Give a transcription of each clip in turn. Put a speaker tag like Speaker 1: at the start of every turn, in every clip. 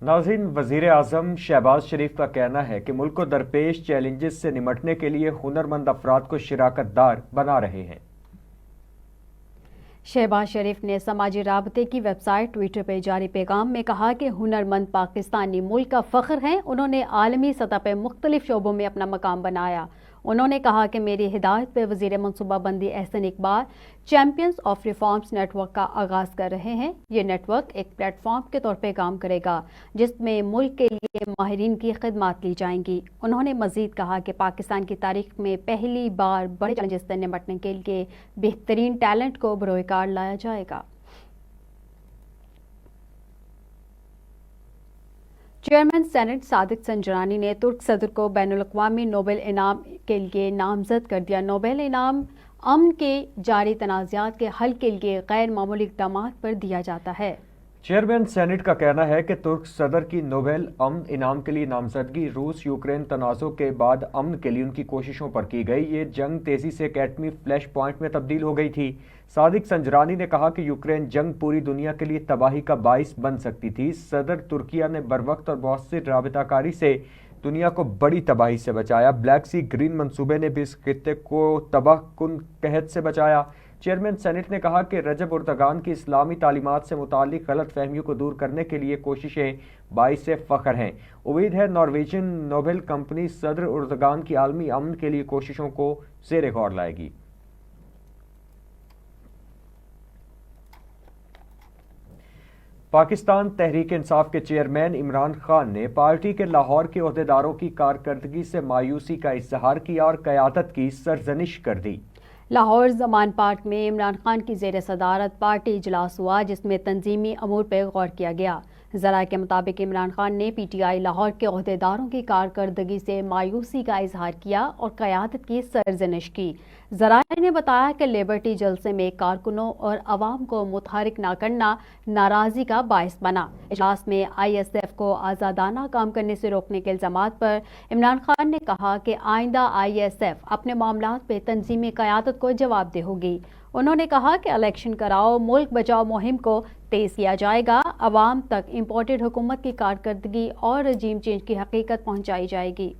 Speaker 1: ناظرین، وزیر اعظم شہباز شریف کا کہنا ہے کہ ملک کو درپیش چیلنجز سے نمٹنے کے لیے ہنرمند افراد کو شراکت دار بنا رہے ہیں۔
Speaker 2: شہباز شریف نے سماجی رابطے کی ویب سائٹ ٹویٹر پہ جاری پیغام میں کہا کہ ہنرمند پاکستانی ملک کا فخر ہیں۔ انہوں نے عالمی سطح پہ مختلف شعبوں میں اپنا مقام بنایا۔ انہوں نے کہا کہ میری ہدایت پہ وزیر منصوبہ بندی Ahsan Iqbal champions of reforms network کا آغاز کر رہے ہیں۔ یہ نیٹ ورک ایک پلیٹ فارم کے طور پہ کام کرے گا جس میں ملک کے لیے ماہرین کی خدمات لی جائیں گی۔ انہوں نے مزید کہا کہ پاکستان کی تاریخ میں پہلی بار بڑے چیلنجز سے نمٹنے کے لیے بہترین ٹیلنٹ کو بروئے کار لایا جائے گا۔ چیئرمین سینٹ صادق سنجرانی نے ترک صدر کو بین الاقوامی نوبل انعام کے لیے نامزد کر دیا۔ نوبل انعام امن کے جاری تنازعات کے حل کے لیے غیر معمولی اقدامات پر دیا جاتا ہے۔
Speaker 1: چیئرمین سینٹ کا کہنا ہے کہ ترک صدر کی نوبل امن انعام کے لیے نامزدگی روس یوکرین تنازع کے بعد امن کے لیے ان کی کوششوں پر کی گئی۔ یہ جنگ تیزی سے ایک ایٹمی فلیش پوائنٹ میں تبدیل ہو گئی تھی۔ صادق سنجرانی نے کہا کہ یوکرین جنگ پوری دنیا کے لیے تباہی کا باعث بن سکتی تھی۔ صدر ترکیہ نے بروقت اور مؤثر رابطہ کاری سے دنیا کو بڑی تباہی سے بچایا۔ بلیک سی گرین منصوبے نے بھی اس خطے کو تباہ کن قحط سے بچایا۔ چیئرمین سینٹ نے کہا کہ رجب اردگان کی اسلامی تعلیمات سے متعلق غلط فہمیوں کو دور کرنے کے لیے کوششیں باعث فخر ہیں۔ امید ہے نارویجن نوبل کمپنی صدر اردگان کی عالمی امن کے لیے کوششوں کو زیر غور لائے گی۔ پاکستان تحریک انصاف کے چیئرمین عمران خان نے پارٹی کے لاہور کے عہدیداروں کی کارکردگی سے مایوسی کا اظہار کیا اور قیادت کی سرزنش کر دی۔
Speaker 2: لاہور زمان پارک میں عمران خان کی زیر صدارت پارٹی اجلاس ہوا جس میں تنظیمی امور پہ غور کیا گیا۔ ذرائع کے مطابق عمران خان نے پی ٹی آئی لاہور کے عہدیداروں کی کارکردگی سے مایوسی کا اظہار کیا اور قیادت کی سرزنش کی۔ ذرائع نے بتایا کہ لیبرٹی جلسے میں کارکنوں اور عوام کو متحرک نہ کرنا ناراضی کا باعث بنا۔ اجلاس میں آئی ایس ایف کو آزادانہ کام کرنے سے روکنے کے الزامات پر عمران خان نے کہا کہ آئندہ آئی ایس ایف اپنے معاملات پہ تنظیمی قیادت کو جواب دہ ہوگی۔ انہوں نے کہا کہ الیکشن کراؤ ملک بچاؤ مہم کو تیز کیا جائے گا، عوام تک امپورٹڈ حکومت کی کارکردگی اور رجیم چینج کی حقیقت پہنچائی جائے گی۔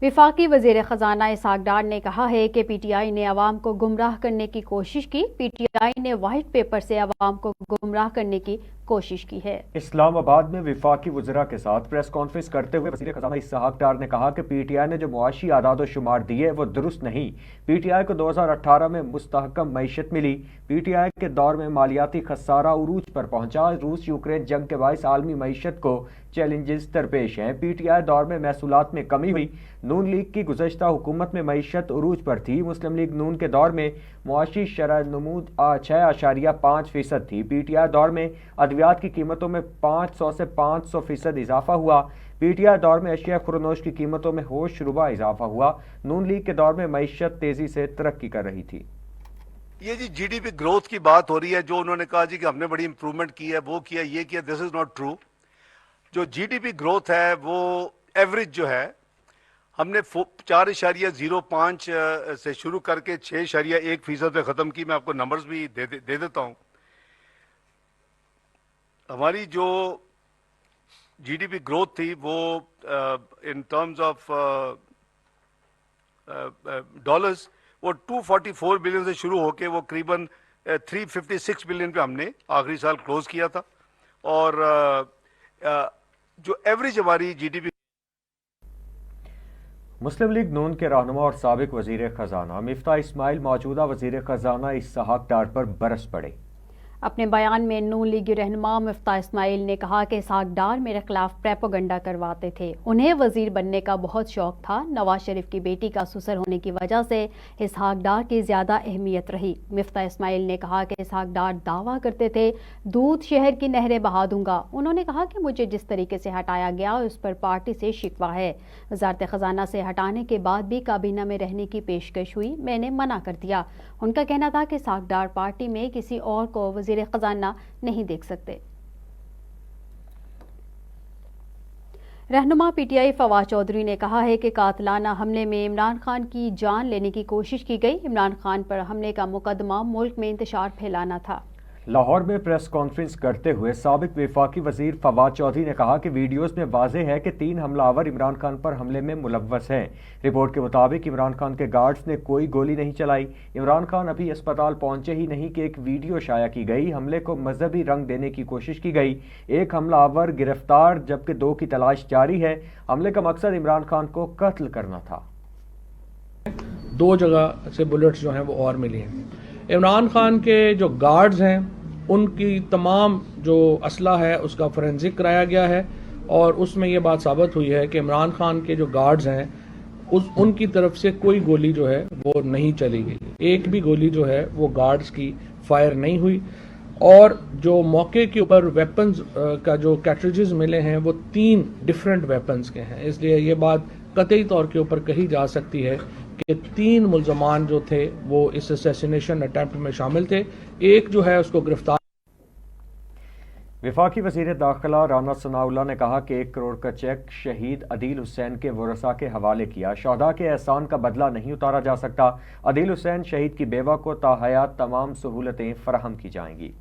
Speaker 2: وفاقی وزیر خزانہ اسحاق ڈار نے کہا ہے کہ پی ٹی آئی نے عوام کو گمراہ کرنے کی کوشش کی۔ پی ٹی آئی نے وائٹ پیپر سے عوام کو گمراہ کرنے کی کوشش کی ہے۔
Speaker 1: اسلام آباد میں وفاقی وزراء کے ساتھ پریس کانفرنس کرتے ہوئے وزیر خزانہ اسحاق ڈار نے کہا کہ پی ٹی آئی نے جو معاشی اعداد و شمار دیے وہ درست نہیں۔ پی ٹی آئی کو 2018 میں مستحکم معیشت ملی۔ پی ٹی آئی کے دور میں مالیاتی خسارہ عروج پر پہنچا۔ روس یوکرین جنگ کے باعث عالمی معیشت کو چیلنجز درپیش ہیں۔ پی ٹی آئی دور میں محصولات میں کمی ہوئی۔ نون لیگ کی گزشتہ حکومت میں معیشت عروج پر تھی۔ مسلم لیگ نون کے دور میں معاشی شرح نمود 6.5% تھی۔ پی ٹی آئی دور میں ادویات کی قیمتوں میں 500 سے 500% اضافہ ہوا۔ پی ٹی آئی دور میں اشیاء خورنوش کی قیمتوں میں ہوش ربا اضافہ ہوا۔ نون لیگ کے دور میں معیشت تیزی سے ترقی کر رہی تھی۔
Speaker 3: یہ جی ڈی پی گروتھ کی بات ہو رہی ہے، جو انہوں نے کہا جی کہ ہم نے بڑی امپرومنٹ کی ہے، وہ کیا، یہ کیا، دس از ناٹ ٹرو۔ جو جی ڈی پی گروتھ ہے وہ ایوریج جو ہے ہم نے 4.05 سے شروع کر کے 6.1% پہ ختم کی۔ میں آپ کو نمبرز بھی دے دیتا ہوں۔ ہماری جو جی ڈی پی گروتھ تھی وہ ان ٹرمز آف ڈالرز وہ 244 بلین سے شروع ہو کے وہ قریباً 356 بلین پہ ہم نے آخری سال کلوز کیا تھا۔ اور جو ایوریج ہماری جی ڈی پی
Speaker 1: مسلم لیگ نون کے رہنما اور سابق وزیر خزانہ مفتاح اسماعیل موجودہ وزیر خزانہ اسحاق ڈار پر برس پڑے۔
Speaker 2: اپنے بیان میں نون لیگی رہنما مفتاح اسماعیل نے کہا کہ اسحاق ڈار میرے خلاف پریپوگنڈا کرواتے تھے، انہیں وزیر بننے کا بہت شوق تھا۔ نواز شریف کی بیٹی کا سسر ہونے کی وجہ سے اسحاق ڈار کی زیادہ اہمیت رہی۔ مفتاح اسماعیل نے کہا کہ اسحاق ڈار دعویٰ کرتے تھے دودھ شہر کی نہریں بہا دوں گا۔ انہوں نے کہا کہ مجھے جس طریقے سے ہٹایا گیا اس پر پارٹی سے شکوہ ہے۔ وزارت خزانہ سے ہٹانے کے بعد بھی کابینہ میں رہنے کی پیشکش ہوئی، میں نے منع کر دیا۔ ان کا کہنا تھا کہ اسحاق ڈار پارٹی میں کسی اور کو وزیر خزانہ نہیں دیکھ سکتے۔ رہنما P T I Fawad Chaudhry نے کہا ہے کہ قاتلانہ حملے میں عمران خان کی جان لینے کی کوشش کی گئی۔ عمران خان پر حملے کا مقدمہ ملک میں انتشار پھیلانا تھا۔
Speaker 1: لاہور میں پریس کانفرنس کرتے ہوئے سابق وفاقی وزیر فواد چودھری نے کہا کہ ویڈیوز میں واضح ہے کہ 3 حملہ آور عمران خان پر حملے میں ملوث ہیں۔ رپورٹ کے مطابق عمران خان کے گارڈز نے کوئی گولی نہیں چلائی۔ عمران خان ابھی اسپتال پہنچے ہی نہیں کہ ایک ویڈیو شائع کی گئی۔ حملے کو مذہبی رنگ دینے کی کوشش کی گئی۔ ایک حملہ آور گرفتار جبکہ 2 کی تلاش جاری ہے۔ حملے کا مقصد عمران خان کو قتل کرنا تھا۔
Speaker 4: 2 جگہ سے بلٹس جو ہیں وہ اور ملی ہیں۔ عمران خان کے جو گارڈز ہیں ان کی تمام جو اسلحہ ہے اس کا فورینزک کرایا گیا ہے، اور اس میں یہ بات ثابت ہوئی ہے کہ عمران خان کے جو گارڈز ہیں ان کی طرف سے کوئی گولی جو ہے وہ نہیں چلی گئی۔ ایک بھی گولی جو ہے وہ گارڈز کی فائر نہیں ہوئی، اور جو موقع کے اوپر ویپنز کا جو کیٹریجز ملے ہیں وہ 3 ڈیفرنٹ ویپنز کے ہیں۔ اس لیے یہ بات قطعی طور کے اوپر کہی جا سکتی ہے کہ 3 ملزمان جو تھے وہ اس اسیسینیشن اٹیمپٹ میں شامل تھے۔ ایک جو ہے اس کو گرفتار۔
Speaker 1: وفاقی وزیر داخلہ رانا ثناء اللہ نے کہا کہ 1 کروڑ کا چیک شہید عدیل حسین کے ورثاء کے حوالے کیا۔ شہداء کے احسان کا بدلہ نہیں اتارا جا سکتا۔ عدیل حسین شہید کی بیوہ کو تاحیات تمام سہولتیں فراہم کی جائیں گی۔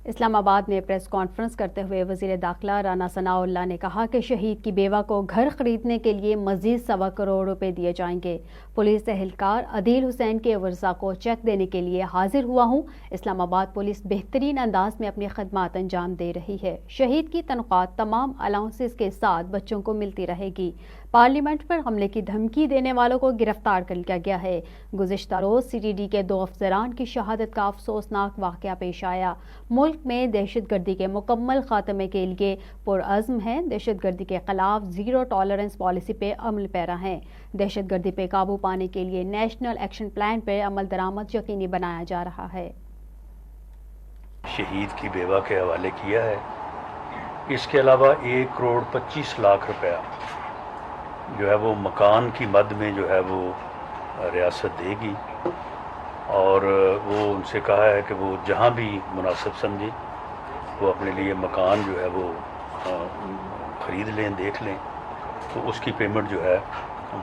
Speaker 2: اسلام آباد میں پریس کانفرنس کرتے ہوئے وزیر داخلہ رانا ثناء اللہ نے کہا کہ شہید کی بیوہ کو گھر خریدنے کے لیے مزید 1.25 کروڑ روپے دیے جائیں گے۔ پولیس اہلکار عدیل حسین کے ورثاء کو چیک دینے کے لیے حاضر ہوا ہوں۔ اسلام آباد پولیس بہترین انداز میں اپنی خدمات انجام دے رہی ہے۔ شہید کی تنخواہ تمام الاؤنسز کے ساتھ بچوں کو ملتی رہے گی۔ پارلیمنٹ پر حملے کی دھمکی دینے والوں کو گرفتار کر لیا گیا ہے۔ گزشتہ روز CTD کے 2 افسران کی شہادت کا افسوسناک واقعہ پیش آیا۔ ملک میں دہشت گردی کے مکمل خاتمے کے لیے پرعزم ہیں۔ دہشت گردی کے خلاف 0 ٹالرنس پالیسی پہ عمل پیرا ہیں۔ دہشت گردی پہ قابو پانے کے لیے نیشنل ایکشن پلان پہ عمل درآمد یقینی بنایا جا رہا ہے۔
Speaker 5: شہید کی بیوہ کے حوالے کیا ہے۔ اس کے علاوہ 1 کروڑ 25 لاکھ روپیہ جو ہے وہ مکان کی مد میں جو ہے وہ ریاست دے گی، اور وہ ان سے کہا ہے کہ وہ جہاں بھی مناسب سمجھے وہ اپنے لیے مکان جو ہے وہ خرید لیں، دیکھ لیں، تو اس کی پیمنٹ جو ہے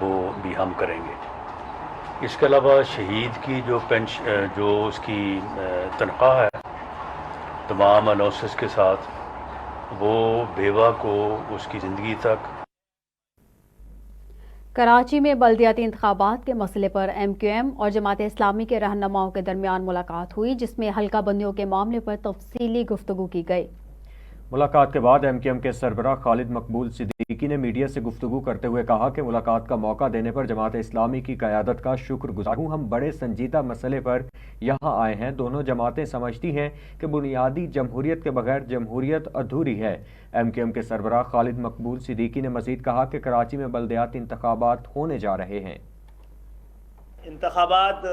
Speaker 5: وہ بھی ہم کریں گے۔ اس کے علاوہ شہید کی جو اس کی تنخواہ ہے تمام الاؤنسز کے ساتھ، وہ بیوہ کو اس کی زندگی تک۔
Speaker 2: کراچی میں بلدیاتی انتخابات کے مسئلے پر MQM اور جماعت اسلامی کے رہنماؤں کے درمیان ملاقات ہوئی، جس میں حلقہ بندیوں کے معاملے پر تفصیلی گفتگو کی گئی۔
Speaker 1: ملاقات کے بعد MQM کے سربراہ خالد مقبول صدیقی نے میڈیا سے گفتگو کرتے ہوئے کہا کہ ملاقات کا موقع دینے پر جماعت اسلامی کی قیادت کا شکر گزار ہوں۔ ہم بڑے سنجیدہ مسئلے پر یہاں آئے ہیں۔ دونوں جماعتیں سمجھتی ہیں کہ بنیادی جمہوریت کے بغیر جمہوریت ادھوری ہے۔ MQM کے سربراہ خالد مقبول صدیقی نے مزید کہا کہ کراچی میں بلدیاتی انتخابات ہونے جا رہے ہیں۔
Speaker 6: انتخابات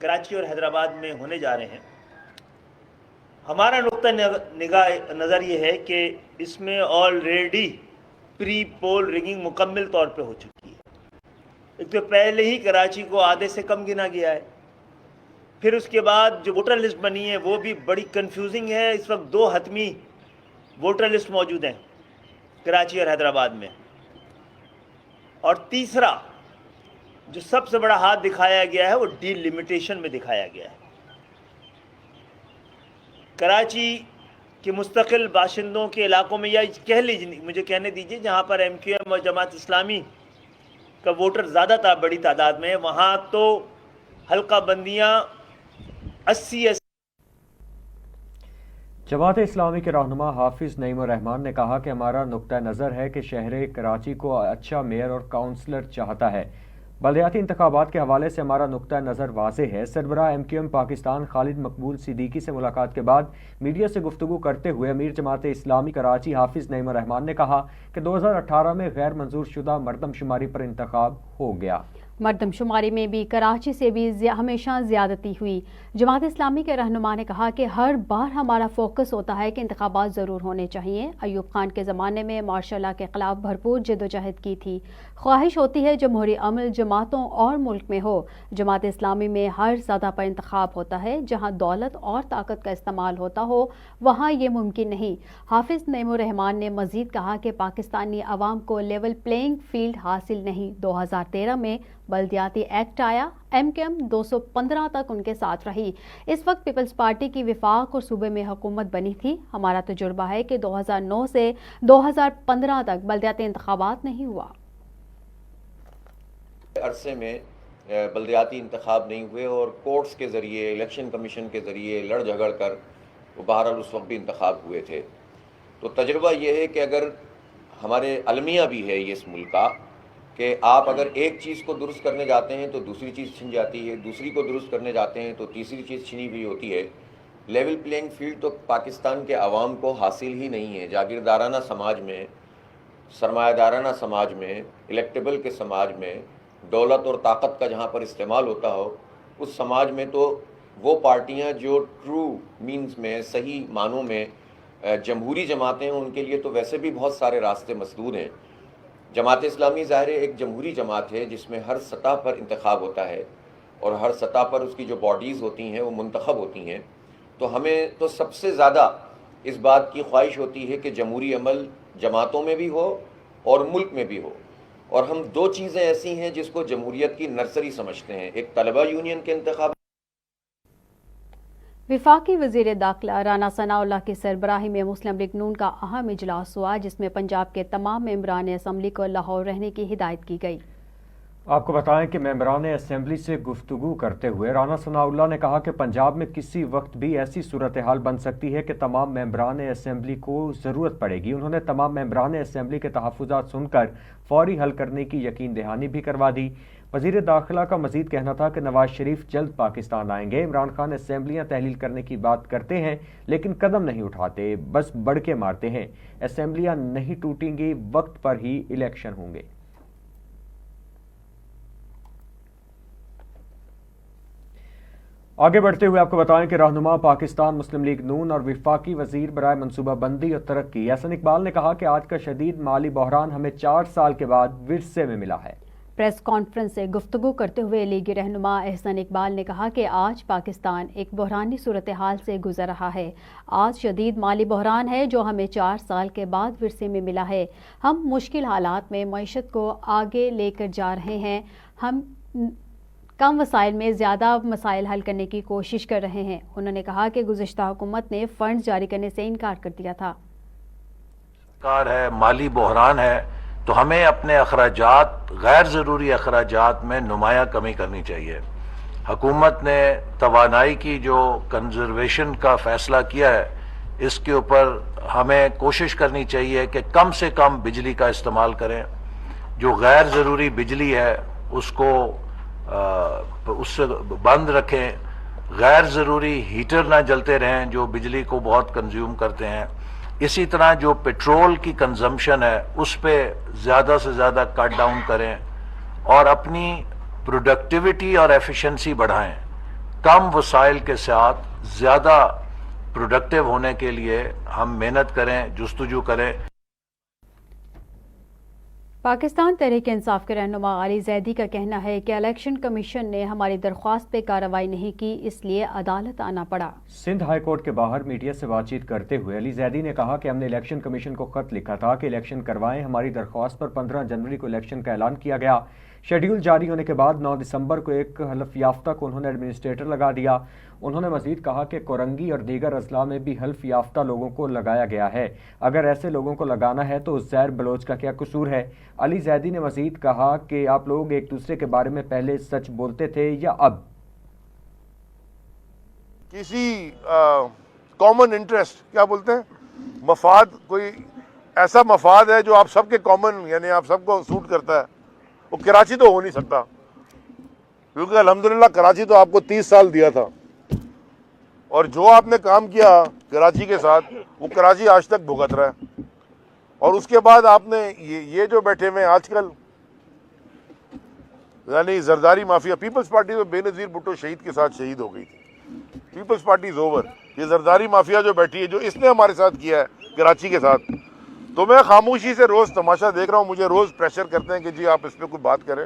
Speaker 6: کراچی اور حیدرآباد میں ہونے جا رہے ہیں۔ ہمارا نقطہ نظر یہ ہے کہ اس میں آلریڈی پری پول رگنگ مکمل طور پہ ہو چکی ہے۔ ایک تو پہلے ہی کراچی کو آدھے سے کم گنا گیا ہے، پھر اس کے بعد جو ووٹر لسٹ بنی ہے وہ بھی بڑی کنفیوزنگ ہے۔ اس وقت 2 حتمی ووٹر لسٹ موجود ہیں کراچی اور حیدرآباد میں، اور تیسرا جو سب سے بڑا ہاتھ دکھایا گیا ہے وہ ڈی لمیٹیشن میں دکھایا گیا ہے۔ کراچی کے مستقل باشندوں کے علاقوں میں، یا کہہ لیجیے، مجھے کہنے دیجیے، جہاں پر MQM اور جماعت اسلامی کا ووٹر زیادہ بڑی تعداد میں ہے، وہاں تو حلقہ بندیاں 80۔
Speaker 1: جماعت اسلامی کے رہنما حافظ نعیم الرحمان نے کہا کہ ہمارا نقطہ نظر ہے کہ شہر کراچی کو اچھا میئر اور کونسلر چاہتا ہے۔ بلدیاتی انتخابات کے حوالے سے ہمارا نقطہ نظر واضح ہے۔ سربراہ MQM پاکستان خالد مقبول صدیقی سے ملاقات کے بعد میڈیا سے گفتگو کرتے ہوئے امیر جماعت اسلامی کراچی حافظ نعیم الرحمان نے کہا کہ 2018 میں غیر منظور شدہ مردم شماری پر انتخاب ہو گیا۔
Speaker 2: مردم شماری میں بھی کراچی سے بھی ہمیشہ زیادتی ہوئی۔ جماعت اسلامی کے رہنما نے کہا کہ ہر بار ہمارا فوکس ہوتا ہے کہ انتخابات ضرور ہونے چاہیے۔ ایوب خان کے زمانے میں مارشاء اللہ کے خلاف بھرپور جدوجہد کی تھی۔ خواہش ہوتی ہے جمہوری عمل جماعتوں اور ملک میں ہو۔ جماعت اسلامی میں ہر سطح پر انتخاب ہوتا ہے۔ جہاں دولت اور طاقت کا استعمال ہوتا ہو وہاں یہ ممکن نہیں۔ حافظ نعیم الرحمان نے مزید کہا کہ پاکستانی عوام کو لیول پلینگ فیلڈ حاصل نہیں۔ 2013 میں بلدیاتی ایکٹ آیا، ایم کیو ایم 215 تک ان کے ساتھ رہی۔ اس وقت پیپلز پارٹی کی وفاق اور صوبے میں حکومت بنی تھی۔ ہمارا تجربہ ہے کہ 2009 سے 2015 تک بلدیاتی انتخابات نہیں ہوا۔
Speaker 7: عرصے میں بلدیاتی انتخاب نہیں ہوئے اور کورٹس کے ذریعے، الیکشن کمیشن کے ذریعے لڑ جھگڑ کر وہ بہرحال اس وقت بھی انتخاب ہوئے تھے۔ تو تجربہ یہ ہے کہ اگر ہمارے المیہ بھی ہے یہ اس ملک کا کہ آپ اگر ایک چیز کو درست کرنے جاتے ہیں تو دوسری چیز چھن جاتی ہے، دوسری کو درست کرنے جاتے ہیں تو تیسری چیز چھنی ہوئی ہوتی ہے۔ لیول پلینگ فیلڈ تو پاکستان کے عوام کو حاصل ہی نہیں ہے۔ جاگیردارانہ سماج میں، سرمایہ دارانہ سماج میں، الیکٹیبل کے سماج میں، دولت اور طاقت کا جہاں پر استعمال ہوتا ہو، اس سماج میں تو وہ پارٹیاں جو ٹرو مینز میں، صحیح معنوں میں جمہوری جماعتیں ہیں، ان کے لیے تو ویسے بھی بہت سارے راستے مسدود ہیں۔ جماعت اسلامی ظاہر ایک جمہوری جماعت ہے جس میں ہر سطح پر انتخاب ہوتا ہے اور ہر سطح پر اس کی جو باڈیز ہوتی ہیں وہ منتخب ہوتی ہیں۔ تو ہمیں تو سب سے زیادہ اس بات کی خواہش ہوتی ہے کہ جمہوری عمل جماعتوں میں بھی ہو اور ملک میں بھی ہو، اور ہم دو چیزیں ایسی ہیں جس کو جمہوریت کی نرسری سمجھتے ہیں، ایک طلبہ یونین کے انتخاب۔
Speaker 2: وفاقی وزیر داخلہ رانا ثناء اللہ کی سربراہی میں مسلم لیگ نون کا اہم اجلاس ہوا، جس میں پنجاب کے تمام ممبران اسمبلی کو لاہور رہنے کی ہدایت کی گئی۔
Speaker 1: آپ کو بتائیں کہ ممبران اسمبلی سے گفتگو کرتے ہوئے رانا ثناء اللہ نے کہا کہ پنجاب میں کسی وقت بھی ایسی صورتحال بن سکتی ہے کہ تمام ممبران اسمبلی کو ضرورت پڑے گی۔ انہوں نے تمام ممبران اسمبلی کے تحفظات سن کر فوری حل کرنے کی یقین دہانی بھی کروا دی۔ وزیر داخلہ کا مزید کہنا تھا کہ نواز شریف جلد پاکستان آئیں گے۔ عمران خان اسمبلیاں تحلیل کرنے کی بات کرتے ہیں لیکن قدم نہیں اٹھاتے، بس بڑھ کے مارتے ہیں۔ اسمبلیاں نہیں ٹوٹیں گی، وقت پر ہی الیکشن ہوں گے۔ آگے بڑھتے ہوئے آپ کو بتائیں کہ رہنما پاکستان مسلم لیگ نون اور وفاقی وزیر برائے منصوبہ بندی اور ترقی احسن اقبال نے کہا کہ آج کا شدید مالی بحران ہمیں 4 سال کے بعد ورثے میں ملا ہے۔
Speaker 2: پریس کانفرنس سے گفتگو کرتے ہوئے لیگی رہنما احسن اقبال نے کہا کہ آج پاکستان ایک بحرانی صورتحال سے گزر رہا ہے۔ آج شدید مالی بحران ہے جو ہمیں 4 سال کے بعد ورثے میں ملا ہے۔ ہم مشکل حالات میں معیشت کو آگے لے کر جا رہے ہیں۔ ہم کم وسائل میں زیادہ مسائل حل کرنے کی کوشش کر رہے ہیں۔ انہوں نے کہا کہ گزشتہ حکومت نے فنڈز جاری کرنے سے انکار کر دیا تھا۔
Speaker 8: ہے مالی بحران ہے تو ہمیں اپنے اخراجات، غیر ضروری اخراجات میں نمایاں کمی کرنی چاہیے۔ حکومت نے توانائی کی جو کنزرویشن کا فیصلہ کیا ہے، اس کے اوپر ہمیں کوشش کرنی چاہیے کہ کم سے کم بجلی کا استعمال کریں۔ جو غیر ضروری بجلی ہے اس سے بند رکھیں۔ غیر ضروری ہیٹر نہ جلتے رہیں جو بجلی کو بہت کنزیوم کرتے ہیں۔ اسی طرح جو پیٹرول کی کنزمپشن ہے اس پہ زیادہ سے زیادہ کٹ ڈاؤن کریں اور اپنی پروڈکٹیوٹی اور ایفیشنسی بڑھائیں۔ کم وسائل کے ساتھ زیادہ پروڈکٹیو ہونے کے لیے ہم محنت کریں، جستجو کریں۔
Speaker 2: پاکستان تحریک انصاف کے رہنما علی زیدی کا کہنا ہے کہ الیکشن کمیشن نے ہماری درخواست پہ کارروائی نہیں کی، اس لیے عدالت آنا پڑا۔
Speaker 1: سندھ ہائی کورٹ کے باہر میڈیا سے بات چیت کرتے ہوئے علی زیدی نے کہا کہ ہم نے الیکشن کمیشن کو خط لکھا تھا کہ الیکشن کروائیں۔ ہماری درخواست پر 15 جنوری کو الیکشن کا اعلان کیا گیا۔ شیڈیول جاری ہونے کے بعد 9 دسمبر کو ایک حلف یافتہ کو انہوں نے ایڈمنسٹریٹر لگا دیا۔ انہوں نے مزید کہا کہ کورنگی اور دیگر اضلاع میں بھی حلف یافتہ لوگوں کو لگایا گیا ہے۔ اگر ایسے لوگوں کو لگانا ہے تو زہر بلوچ کا کیا قصور ہے؟ علی زیدی نے مزید کہا کہ آپ لوگ ایک دوسرے کے بارے میں پہلے سچ بولتے تھے یا اب؟
Speaker 9: کسی کامن انٹرسٹ کیا بولتے ہیں، مفاد، کوئی ایسا مفاد ہے جو آپ سب کے کامن، یعنی آپ سب کو سوٹ کرتا ہے، وہ کراچی تو ہو نہیں سکتا، کیونکہ الحمدللہ کراچی تو آپ کو 30 سال دیا تھا، اور جو آپ نے کام کیا کراچی کے ساتھ وہ کراچی آج تک بھگت رہا ہے۔ اور اس کے بعد آپ نے یہ جو بیٹھے ہوئے آج کل، یعنی زرداری مافیا، پیپلز پارٹی تو بے نظیر بھٹو شہید کے ساتھ شہید ہو گئی تھی، پیپلز پارٹی از اوور۔ یہ زرداری مافیا جو بیٹھی ہے، جو اس نے ہمارے ساتھ کیا ہے کراچی کے ساتھ، تو میں خاموشی سے روز تماشا دیکھ رہا ہوں، مجھے روز پریشر کرتے ہیں کہ جی آپ اس پہ کوئی بات کریں۔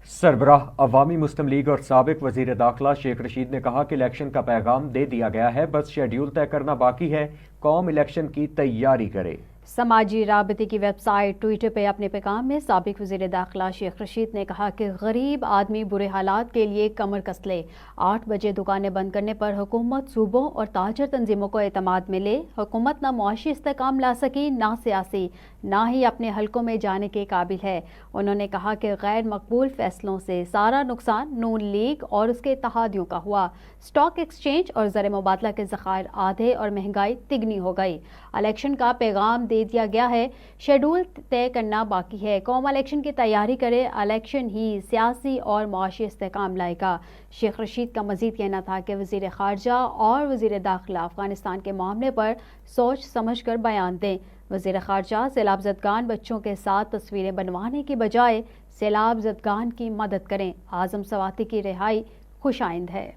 Speaker 1: سربراہ عوامی مسلم لیگ اور سابق وزیر داخلہ شیخ رشید نے کہا کہ الیکشن کا پیغام دے دیا گیا ہے، بس شیڈیول طے کرنا باقی ہے، قوم الیکشن کی تیاری کرے۔
Speaker 2: سماجی رابطے کی ویب سائٹ ٹویٹر پہ اپنے پیغام میں سابق وزیر داخلہ شیخ رشید نے کہا کہ غریب آدمی برے حالات کے لیے کمر کس لے. 8 بجے دکانیں بند کرنے پر حکومت صوبوں اور تاجر تنظیموں کو اعتماد میں لے. حکومت نہ معاشی استحکام لا سکی، نہ سیاسی، نہ ہی اپنے حلقوں میں جانے کے قابل ہے. انہوں نے کہا کہ غیر مقبول فیصلوں سے سارا نقصان نون لیگ اور اس کے اتحادیوں کا ہوا. اسٹاک ایکسچینج اور زر مبادلہ کے ذخائر آدھے اور مہنگائی تگنی ہو گئی. الیکشن کا پیغام دے دیا گیا ہے، شیڈول طے کرنا باقی ہے. قوم الیکشن کی تیاری کرے، الیکشن ہی سیاسی اور معاشی استحکام لائے گا. شیخ رشید کا مزید کہنا تھا کہ وزیر خارجہ اور وزیر داخلہ افغانستان کے معاملے پر سوچ سمجھ کر بیان دیں. وزیر خارجہ سیلاب زدگان بچوں کے ساتھ تصویریں بنوانے کی بجائے سیلاب زدگان کی مدد کریں. اعظم سواتی کی رہائی خوش آئند ہے.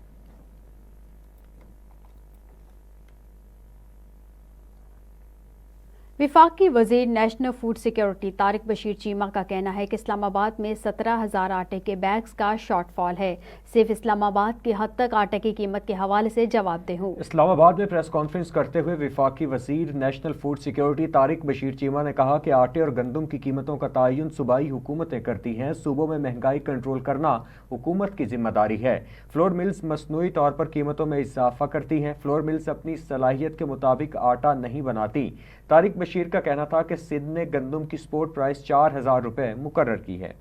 Speaker 2: وفاقی وزیر national food security Tariq Bashir Cheema کا کہنا ہے کہ اسلام آباد میں 17,000 آٹے کے بیگز کا شارٹ فال ہے. صرف اسلام آباد کی حد تک آٹے کی قیمت کے حوالے سے جواب دہ ہوں.
Speaker 1: اسلام آباد میں پریس کانفرنس کرتے ہوئے وفاقی وزیر national food security Tariq Bashir Cheema نے کہا کہ آٹے اور گندم کی قیمتوں کا تعین صوبائی حکومتیں کرتی ہیں. صوبوں میں مہنگائی کنٹرول کرنا حکومت کی ذمہ داری ہے. فلور ملز مصنوعی طور پر قیمتوں میں اضافہ کرتی ہیں. فلور ملز اپنی صلاحیت کے مطابق آٹا نہیں بناتی. طارق بشیر کا کہنا تھا کہ سندھ نے گندم کی سپورٹ پرائس 4,000 روپے مقرر کی ہے.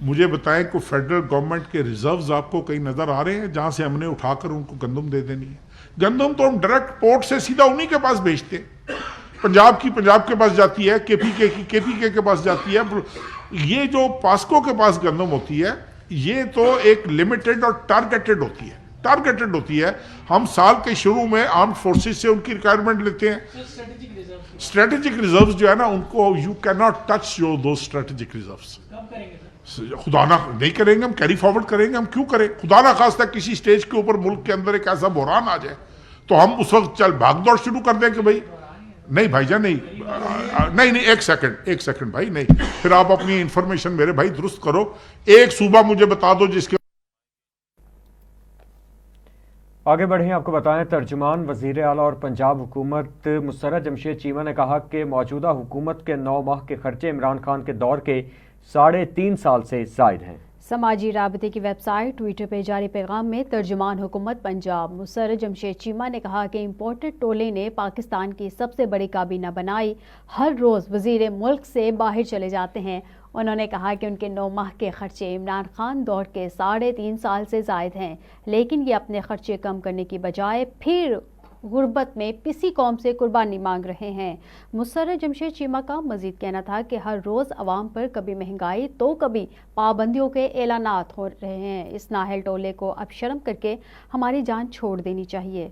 Speaker 10: مجھے بتائیں کہ فیڈرل گورنمنٹ کے ریزروز آپ کو کہیں نظر آ رہے ہیں جہاں سے ہم نے اٹھا کر ان کو گندم دے دینی ہے؟ گندم تو ہم ڈائریکٹ پورٹ سے سیدھا انہی کے پاس بیچتے ہیں. پنجاب کے پاس جاتی ہے، کے پی کے پاس جاتی ہے. یہ جو پاسکو کے پاس گندم ہوتی ہے یہ تو ایک لمیٹڈ اور ٹارگیٹڈ ہوتی ہے. ہم سال کے شروع میں آرمڈ فورسز سے ان کی ریکوائرمنٹ لیتے ہیں. اسٹریٹجک ریزروز جو ہے نا ان کو you can not touch those strategic reserves. خدا نہ نہیں کریں گے، ہم کیری فارورڈ کریں گے. ہم کیوں کریں؟ خدا نہ خواستہ کسی سٹیج کے اوپر ملک کے اندر ایک ایسا بحران آ جائے تو ہم اس وقت چل بھاگ دوڑ شروع کر دیں کہ بھائی نہیں بھائی جان نہیں ایک سیکنڈ بھائی نہیں. پھر آپ اپنی انفارمیشن میرے بھائی درست کرو. ایک صوبہ مجھے بتا دو جس کے
Speaker 1: آگے بڑھیں. آپ کو بتائیں ترجمان وزیر اعلیٰ اور پنجاب حکومت مسرت جمشید چیمہ نے کہا کہ موجودہ حکومت کے 9 ماہ کے خرچے عمران خان کے دور کے 3.5 سال سے زائد ہیں.
Speaker 2: سماجی رابطے کی ویب سائٹ ٹویٹر پہ جاری پیغام میں ترجمان حکومت پنجاب مسرت جمشید چیمہ نے کہا کہ امپورٹڈ ٹولے نے پاکستان کی سب سے بڑی کابینہ بنائی. ہر روز وزیر ملک سے باہر چلے جاتے ہیں. انہوں نے کہا کہ ان کے 9 ماہ کے خرچے عمران خان دور کے 3.5 سال سے زائد ہیں، لیکن یہ اپنے خرچے کم کرنے کی بجائے پھر غربت میں پسی قوم سے قربانی مانگ رہے ہیں. مسرت جمشید چیمہ کا مزید کہنا تھا کہ ہر روز عوام پر کبھی مہنگائی تو کبھی پابندیوں کے اعلانات ہو رہے ہیں. اس نااہل ٹولے کو اب شرم کر کے ہماری جان چھوڑ دینی چاہیے.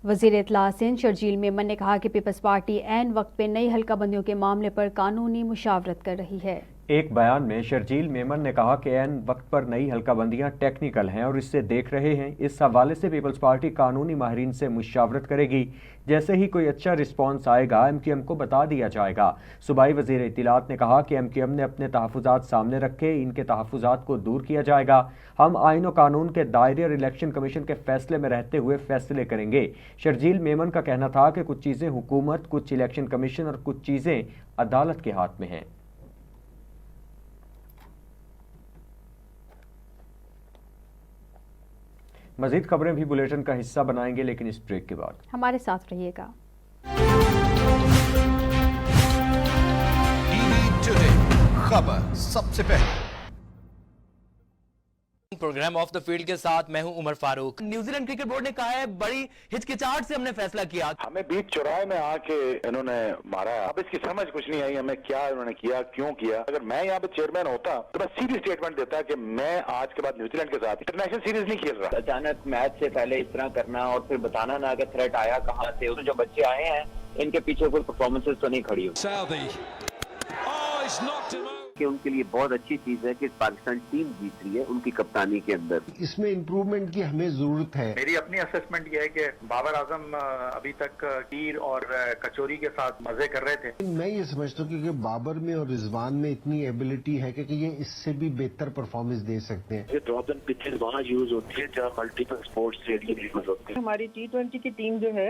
Speaker 2: وزیر اطلاع سندھ شرجیل میمن نے کہا کہ پیپلز پارٹی عین وقت پہ نئی حلقہ بندیوں کے معاملے پر قانونی مشاورت کر رہی ہے.
Speaker 1: ایک بیان میں شرجیل میمن نے کہا کہ عین وقت پر نئی حلقہ بندیاں ٹیکنیکل ہیں اور اس سے دیکھ رہے ہیں. اس حوالے سے پیپلز پارٹی قانونی ماہرین سے مشاورت کرے گی. جیسے ہی کوئی اچھا رسپانس آئے گا MQM کو بتا دیا جائے گا. صوبائی وزیر اطلاعات نے کہا کہ MQM نے اپنے تحفظات سامنے رکھے، ان کے تحفظات کو دور کیا جائے گا. ہم آئین و قانون کے دائرے اور الیکشن کمیشن کے فیصلے میں رہتے ہوئے فیصلے کریں گے. شرجیل میمن کا کہنا تھا کہ کچھ چیزیں حکومت، کچھ الیکشن کمیشن اور کچھ چیزیں عدالت کے ہاتھ میں ہیں. مزید خبریں بھی بلیٹن کا حصہ بنائیں گے لیکن اس بریک کے بعد.
Speaker 2: ہمارے ساتھ رہیے گا.
Speaker 11: خبر سب سے پہلے پروگرام آف دا فیلڈ کے ساتھ میں ہوں عمر فاروق. نیوزی لینڈ کرکٹ بورڈ نے کہا ہے بڑی ہچکچاہٹ سے ہم نے فیصلہ کیا.
Speaker 12: ہمیں بیچ چوراہے میں آ کے انہوں نے مارا. اب اس کی سمجھ کچھ نہیں آئی ہمیں کیا انہوں نے کیا، کیوں کیا. اگر میں یہاں پہ چیئرمین ہوتا تو میں سیدھی اسٹیٹمنٹ دیتا کہ میں آج کے بعد نیوزی لینڈ کے ساتھ انٹرنیشنل سیریز نہیں کھیل رہا. اچانک میچ سے پہلے اس طرح کرنا اور پھر بتانا نہ کہ تھریٹ آیا کہاں سے. جو بچے آئے ہیں ان کے پیچھے کوئی پرفارمنسز تو نہیں کھڑی ہوئی. کہ ان کے لیے بہت اچھی چیز ہے کہ پاکستان ٹیم جیت رہی ہے ان کی کپتانی کے اندر. اس میں امپروومنٹ کی ہمیں ضرورت ہے. میری اپنی اسسمنٹ یہ ہے کہ بابر اعظم ابھی تک تیر اور کچوری کے ساتھ مزے کر رہے تھے. میں یہ سمجھتا ہوں کہ بابر میں اور رضوان میں اتنی ایبلٹی ہے کہ یہ اس سے بھی بہتر پرفارمنس دے سکتے ہیں. یہ ڈراپ اینڈ پچز وہاں یوز ہوتی ہے جہاں ملٹیپل اسپورٹس اسٹیڈیم یوز ہوتے ہیں. ہماری T20 کی ٹیم جو ہے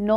Speaker 2: 9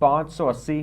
Speaker 1: 580,